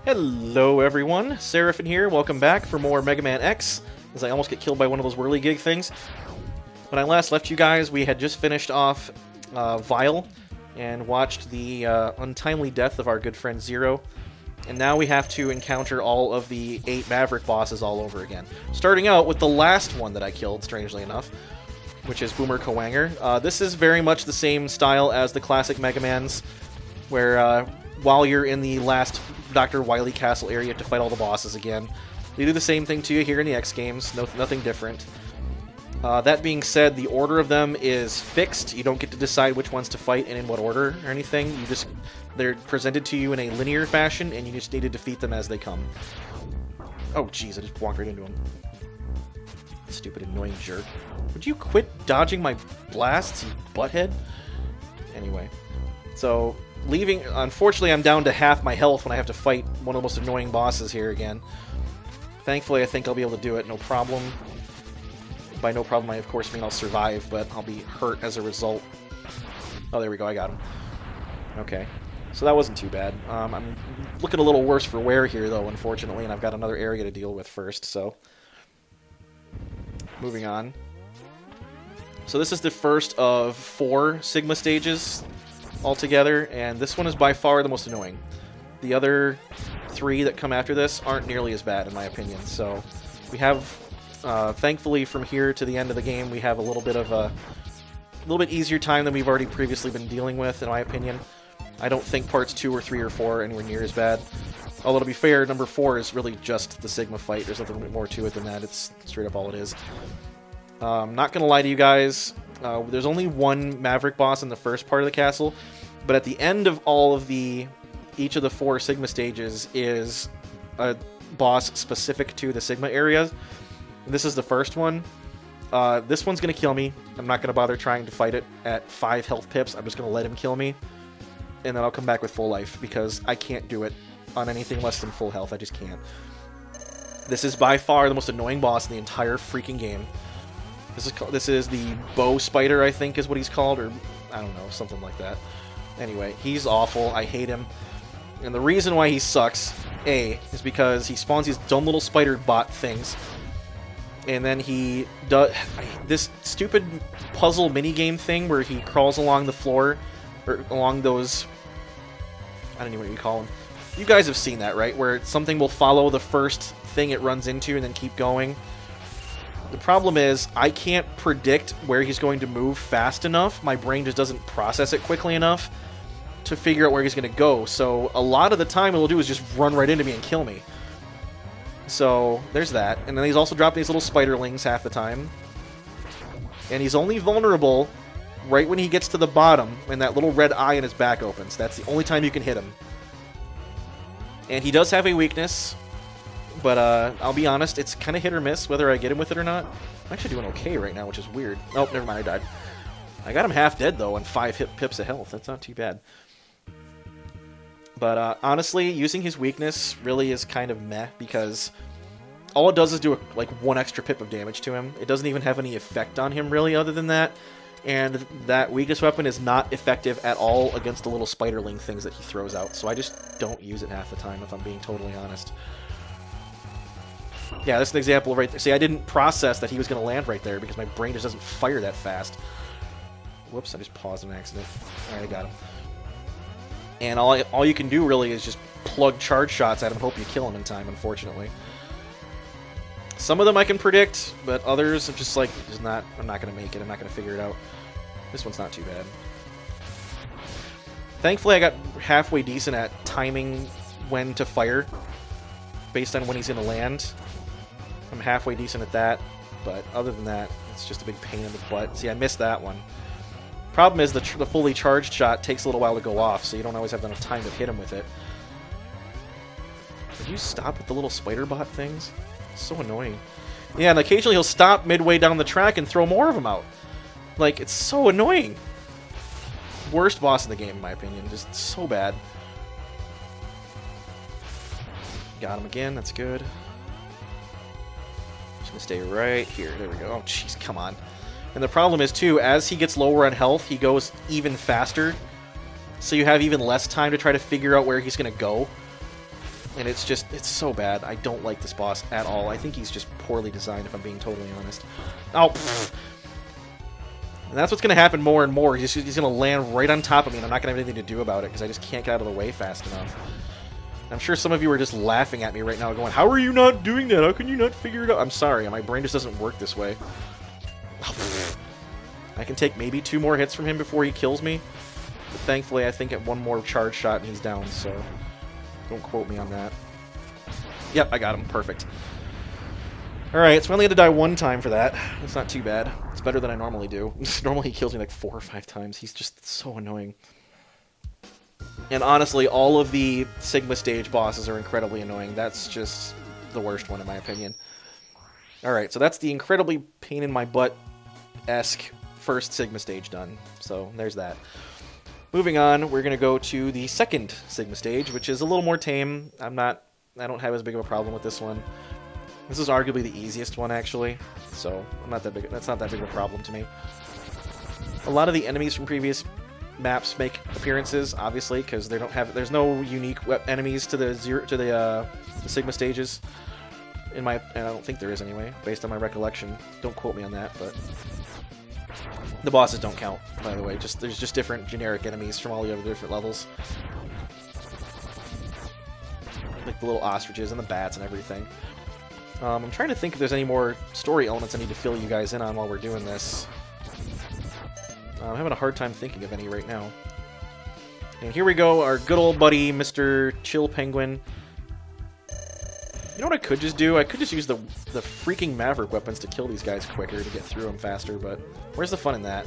Hello everyone, Seraphin here, welcome back for more Mega Man X, as I almost get killed by one of those whirligig things. When I last left you guys, we had just finished off Vile, and watched the untimely death of our good friend Zero, and now we have to encounter all of the 8 Maverick bosses all over again. Starting out with the last one that I killed, strangely enough, which is Boomer Kowanger. This is very much the same style as the classic Mega Mans, where while you're in the last Dr. Wily Castle area, you have to fight all the bosses again. They do the same thing to you here in the X games, nothing different. That being said, the order of them is fixed. You don't get to decide which ones to fight and in what order or anything. They're presented to you in a linear fashion, and you just need to defeat them as they come. Oh jeez, I just walked right into him. Stupid annoying jerk. Would you quit dodging my blasts, you butthead? Anyway, so unfortunately I'm down to half my health when I have to fight one of the most annoying bosses here again. Thankfully I think I'll be able to do it, no problem. By no problem I of course mean I'll survive, but I'll be hurt as a result. Oh, there we go, I got him. Okay, so that wasn't too bad. I'm looking a little worse for wear here though, unfortunately, and I've got another area to deal with first, so... Moving on. So this is the first of 4 Sigma stages altogether, and this one is by far the most annoying. The other 3 that come after this aren't nearly as bad, in my opinion. So we have, thankfully, from here to the end of the game, we have a little bit easier time than we've already previously been dealing with, in my opinion. I don't think parts 2 or 3 or 4 are anywhere near as bad. Although, to be fair, number 4 is really just the Sigma fight. There's nothing more to it than that. It's straight up all it is. I'm not going to lie to you guys. There's only one Maverick boss in the first part of the castle, but at the end of each of the 4 Sigma stages is a boss specific to the Sigma areas. This is the first one. This one's going to kill me. I'm not going to bother trying to fight it at 5 health pips. I'm just going to let him kill me, and then I'll come back with full life, because I can't do it on anything less than full health. I just can't. This is by far the most annoying boss in the entire freaking game. This is the bow spider, I think is what he's called, or I don't know, something like that. Anyway, he's awful. I hate him. And the reason why he sucks, A, is because he spawns these dumb little spider bot things, and then he does this stupid puzzle minigame thing where he crawls along the floor, or along those, I don't know what you call them. You guys have seen that, right? Where something will follow the first thing it runs into and then keep going. The problem is, I can't predict where he's going to move fast enough. My brain just doesn't process it quickly enough to figure out where he's going to go. So a lot of the time, it'll do is just run right into me and kill me. So there's that. And then he's also dropping these little spiderlings half the time. And he's only vulnerable right when he gets to the bottom and that little red eye in his back opens. That's the only time you can hit him. And he does have a weakness, but I'll be honest, it's kind of hit or miss whether I get him with it or not. I'm actually doing okay right now, which is weird. Oh, never mind, I died. I got him half dead, though, on 5 pips of health. That's not too bad. But honestly, using his weakness really is kind of meh, because all it does is do like 1 extra pip of damage to him. It doesn't even have any effect on him, really, other than that. And that weakness weapon is not effective at all against the little spiderling things that he throws out. So I just don't use it half the time, if I'm being totally honest. Yeah, that's an example right there. See, I didn't process that he was going to land right there because my brain just doesn't fire that fast. Whoops, I just paused on accident. Alright, I got him. And all you can do, really, is just plug charge shots at him and hope you kill him in time, unfortunately. Some of them I can predict, but others I'm just like, I'm not going to make it. I'm not going to figure it out. This one's not too bad. Thankfully, I got halfway decent at timing when to fire, based on when he's going to land. I'm halfway decent at that, but other than that, it's just a big pain in the butt. See, I missed that one. Problem is, the fully charged shot takes a little while to go off, so you don't always have enough time to hit him with it. Did you stop with the little spider bot things? So annoying. Yeah, and occasionally he'll stop midway down the track and throw more of them out. Like, it's so annoying. Worst boss in the game, in my opinion. Just so bad. Got him again, that's good. Just gonna stay right here. There we go. Oh, jeez, come on. And the problem is, too, as he gets lower on health, he goes even faster. So you have even less time to try to figure out where he's gonna go. And it's so bad. I don't like this boss at all. I think he's just poorly designed, if I'm being totally honest. Oh, pfft. And that's what's going to happen more and more. He's going to land right on top of me, and I'm not going to have anything to do about it, because I just can't get out of the way fast enough. I'm sure some of you are just laughing at me right now, going, how are you not doing that? How can you not figure it out? I'm sorry, my brain just doesn't work this way. I can take maybe 2 more hits from him before he kills me. But thankfully, I think at 1 more charge shot and he's down, so don't quote me on that. Yep, I got him. Perfect. Alright, so I only had to die 1 time for that. That's not too bad. It's better than I normally do. Normally he kills me like 4 or 5 times. He's just so annoying. And honestly, all of the Sigma stage bosses are incredibly annoying. That's just the worst one in my opinion. Alright, so that's the incredibly pain-in-my-butt-esque first Sigma stage done. So there's that. Moving on, we're going to go to the second Sigma stage, which is a little more tame. I don't have as big of a problem with this one. This is arguably the easiest one, actually. So that's not that big of a problem to me. A lot of the enemies from previous maps make appearances, obviously, because there's no unique enemies to the Sigma stages. And I don't think there is anyway, based on my recollection. Don't quote me on that, but the bosses don't count, by the way. There's just different generic enemies from all the other different levels. Like the little ostriches and the bats and everything. I'm trying to think if there's any more story elements I need to fill you guys in on while we're doing this. I'm having a hard time thinking of any right now. And here we go, our good old buddy, Mr. Chill Penguin. You know what I could just do? I could just use the freaking Maverick weapons to kill these guys quicker to get through them faster, but where's the fun in that?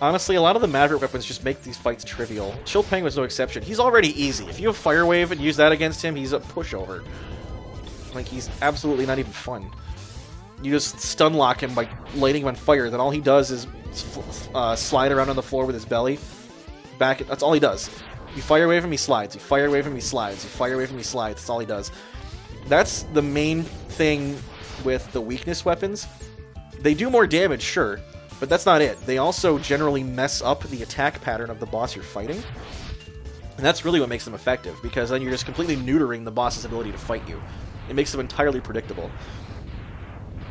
Honestly, a lot of the Maverick weapons just make these fights trivial. Chill Penguin's no exception. He's already easy. If you have Fire Wave and use that against him, he's a pushover. Like, he's absolutely not even fun. You just stun lock him by lighting him on fire, then all he does is slide around on the floor with his belly. That's all he does. You fire wave him, he slides. You fire wave him, he slides. You fire wave him, he slides. That's all he does. That's the main thing with the weakness weapons. They do more damage, sure, but that's not it. They also generally mess up the attack pattern of the boss you're fighting. And that's really what makes them effective, because then you're just completely neutering the boss's ability to fight you. It makes them entirely predictable.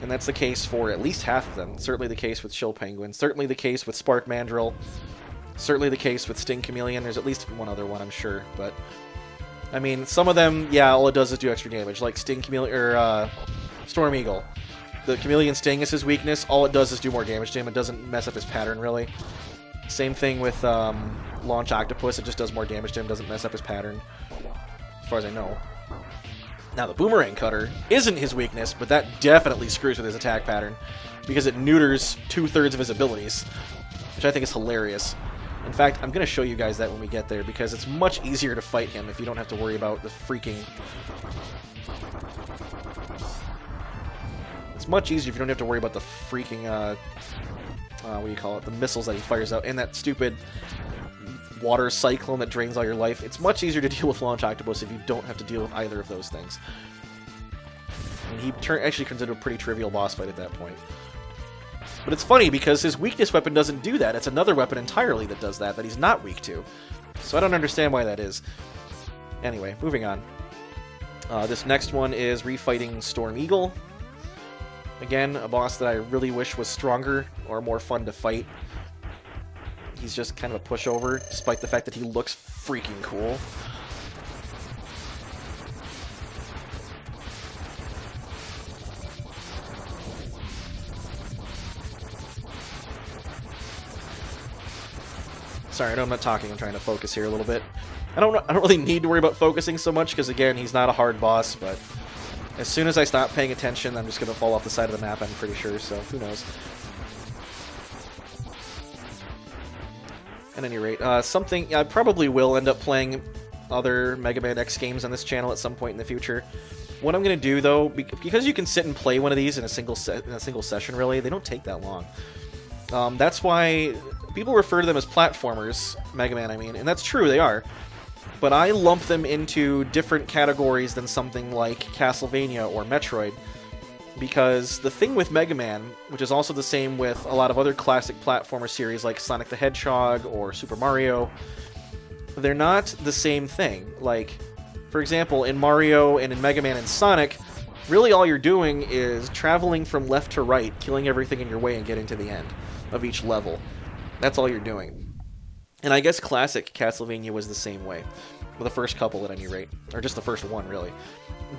And that's the case for at least half of them. Certainly the case with Chill Penguin. Certainly the case with Spark Mandrill. Certainly the case with Sting Chameleon. There's at least one other one, I'm sure. But, I mean, some of them, yeah, all it does is do extra damage. Like Sting Chameleon, or Storm Eagle. The Chameleon Sting is his weakness. All it does is do more damage to him. It doesn't mess up his pattern, really. Same thing with Launch Octopus. It just does more damage to him. Doesn't mess up his pattern. As far as I know. Now, the Boomerang Cutter isn't his weakness, but that definitely screws with his attack pattern, because it neuters 2/3 of his abilities, which I think is hilarious. In fact, I'm going to show you guys that when we get there, because it's much easier to fight him if you don't have to worry about the freaking... It's much easier if you don't have to worry about the freaking, what do you call it, the missiles that he fires out, and that stupid water cyclone that drains all your life. It's much easier to deal with Launch Octopus if you don't have to deal with either of those things. And he actually turns into a pretty trivial boss fight at that point. But it's funny because his weakness weapon doesn't do that. It's another weapon entirely that does that he's not weak to. So I don't understand why that is. Anyway, moving on. This next one is refighting Storm Eagle. Again, a boss that I really wish was stronger or more fun to fight. He's just kind of a pushover, despite the fact that he looks freaking cool. Sorry, I know I'm not talking. I'm trying to focus here a little bit. I don't really need to worry about focusing so much, because again, he's not a hard boss, but as soon as I stop paying attention, I'm just going to fall off the side of the map, I'm pretty sure, so who knows. At any rate, I probably will end up playing other Mega Man X games on this channel at some point in the future. What I'm going to do, though, because you can sit and play one of these in a single session, really, they don't take that long. That's why people refer to them as platformers, Mega Man, I mean, and that's true, they are. But I lump them into different categories than something like Castlevania or Metroid. Because the thing with Mega Man, which is also the same with a lot of other classic platformer series like Sonic the Hedgehog or Super Mario, they're not the same thing. Like, For example, in Mario and in Mega Man and Sonic, really all you're doing is traveling from left to right, killing everything in your way and getting to the end of each level. That's all you're doing. And I guess classic Castlevania was the same way. Well, the first couple at any rate. Or just the first one, really.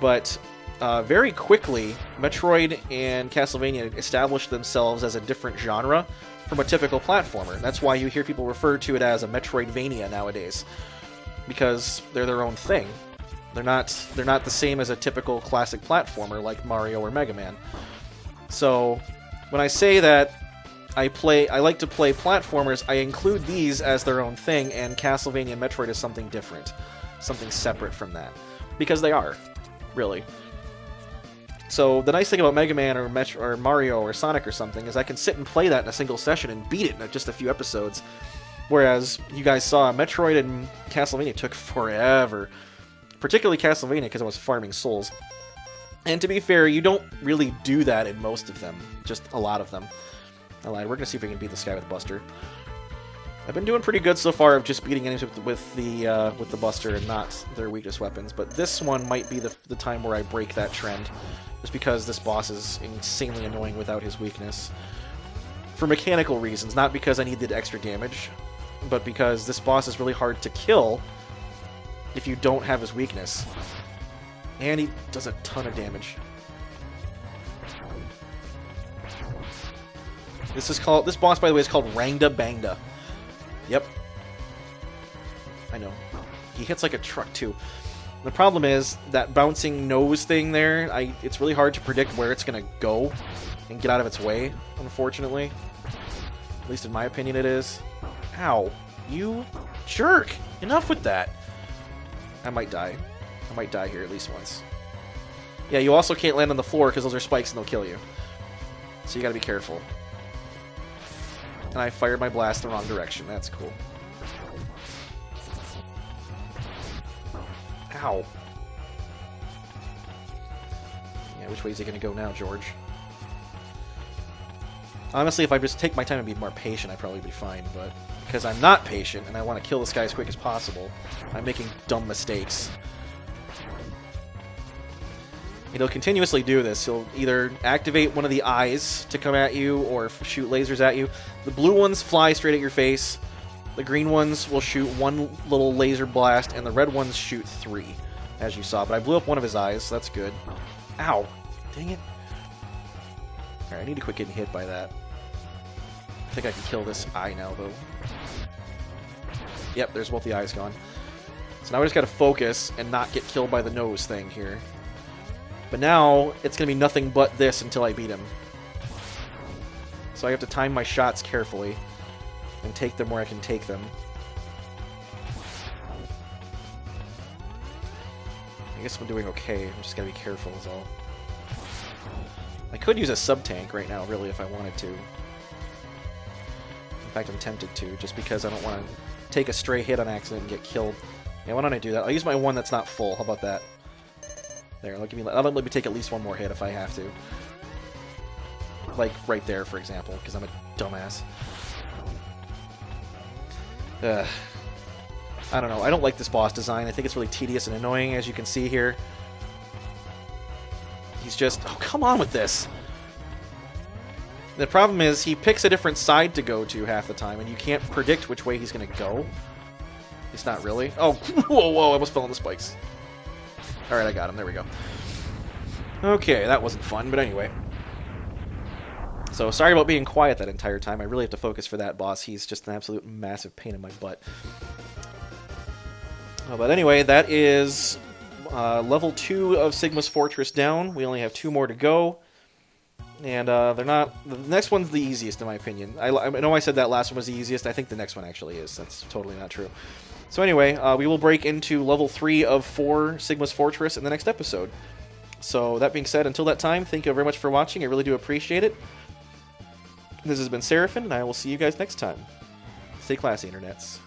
But very quickly, Metroid and Castlevania established themselves as a different genre from a typical platformer. That's why you hear people refer to it as a Metroidvania nowadays. Because they're their own thing. They're not the same as a typical classic platformer like Mario or Mega Man. So, when I say that I like to play platformers, I include these as their own thing, and Castlevania and Metroid is something different. Something separate from that. Because they are, really. So, the nice thing about Mega Man or Mario or Sonic or something is I can sit and play that in a single session and beat it in just a few episodes. Whereas, you guys saw, Metroid and Castlevania took forever. Particularly Castlevania, because I was farming souls. And to be fair, you don't really do that in most of them. Just a lot of them. I lied. We're going to see if we can beat this guy with Buster. I've been doing pretty good so far of just beating enemies with the Buster and not their weakest weapons. But this one might be the time where I break that trend. Just because this boss is insanely annoying without his weakness. For mechanical reasons, not because I needed extra damage. But because this boss is really hard to kill if you don't have his weakness. And he does a ton of damage. This boss, by the way, is called Rangda Bangda. Yep. I know. He hits like a truck, too. The problem is, that bouncing nose thing there, it's really hard to predict where it's going to go and get out of its way, unfortunately. At least in my opinion it is. Ow. You jerk! Enough with that! I might die. I might die here at least once. Yeah, you also can't land on the floor because those are spikes and they'll kill you. So you gotta be careful. And I fired my blast the wrong direction. That's cool. Ow. Yeah, which way is he gonna go now, George? Honestly, if I just take my time and be more patient, I'd probably be fine, but because I'm not patient and I want to kill this guy as quick as possible, I'm making dumb mistakes. He'll continuously do this. He'll either activate one of the eyes to come at you or shoot lasers at you. The blue ones fly straight at your face. The green ones will shoot one little laser blast, and the red ones shoot 3, as you saw. But I blew up one of his eyes, so that's good. Ow! Dang it. Alright, I need to quit getting hit by that. I think I can kill this eye now, though. Yep, there's both the eyes gone. So now we just gotta focus and not get killed by the nose thing here. But now, it's gonna be nothing but this until I beat him. So I have to time my shots carefully and take them where I can take them. I guess I'm doing okay. I'm just gotta be careful is all. I could use a sub-tank right now, really, if I wanted to. In fact, I'm tempted to, just because I don't want to take a stray hit on accident and get killed. Yeah, why don't I do that? I'll use my one that's not full. How about that? There, I'll let me take at least one more hit if I have to. Like, right there, for example, because I'm a dumbass. I don't know. I don't like this boss design. I think it's really tedious and annoying, as you can see here. He's just... Oh, come on with this! The problem is, he picks a different side to go to half the time, and you can't predict which way he's going to go. It's not really. Oh, whoa, whoa, I almost fell on the spikes. Alright, I got him. There we go. Okay, that wasn't fun, but anyway. So, sorry about being quiet that entire time. I really have to focus for that boss. He's just an absolute massive pain in my butt. Oh, but anyway, that is level 2 of Sigma's Fortress down. We only have 2 more to go. And they're not... The next one's the easiest, in my opinion. I know I said that last one was the easiest. I think the next one actually is. That's totally not true. So anyway, we will break into level 3 of 4 Sigma's Fortress in the next episode. So that being said, until that time, thank you very much for watching. I really do appreciate it. This has been Seraphin, and I will see you guys next time. Stay classy, internets.